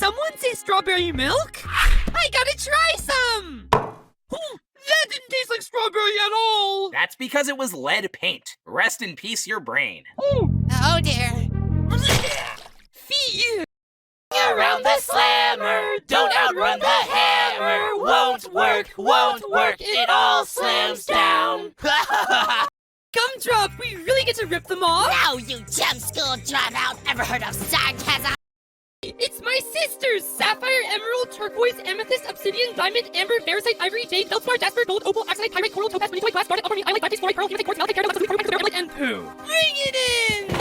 someone say strawberry milk? I gotta try some! That didn't taste like strawberry at all! That's because it was lead paint. Rest in peace, your brain. Oh dear. Fee! Around the slammer, don't outrun the hammer. Won't work, it all slams down. Gumdrop, we really get to rip them off? Now, you gem school dropout, ever heard of sarcasm? It's my sisters! Sapphire, emerald, turquoise, amethyst, obsidian, diamond, amber, ferricite, ivory, jade, feldspar, jasper, gold, opal, oxide, pyrite, coral, topaz, benitoid, glass, garnet, ultramarine, iolite, baptiste, fluorite, pearl, hematite, quartz, malachite, caramel, absolute, pearl, pearl, and poo. Bring it in!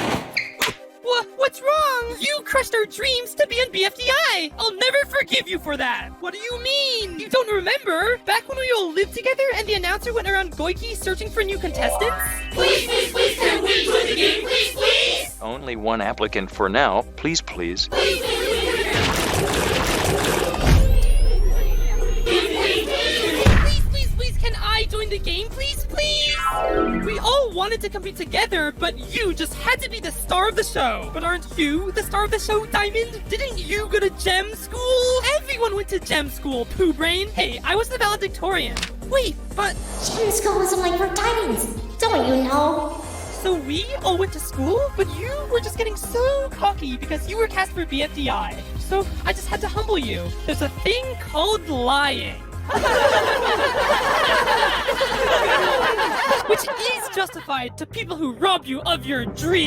What's wrong? You crushed our dreams to be on BFDI! I'll never forgive you for that! What do you mean? You don't remember? Back when we all lived together and the announcer went around Goiki searching for new contestants? Please, can we join the game, please? Only one applicant for now. Please. Please, can I join the game, please? We all wanted to compete together, but you just had to be the star of the show. But aren't you the star of the show, Diamond? Didn't you go to gem school? Everyone went to gem school, Pooh Brain. Hey, I was the valedictorian. Wait, but... Gem school is only for diamonds, don't you know? So we all went to school, but you were just getting so cocky because you were cast for BFDI. So I just had to humble you. There's a thing called lying. Which is justified to people who rob you of your dreams.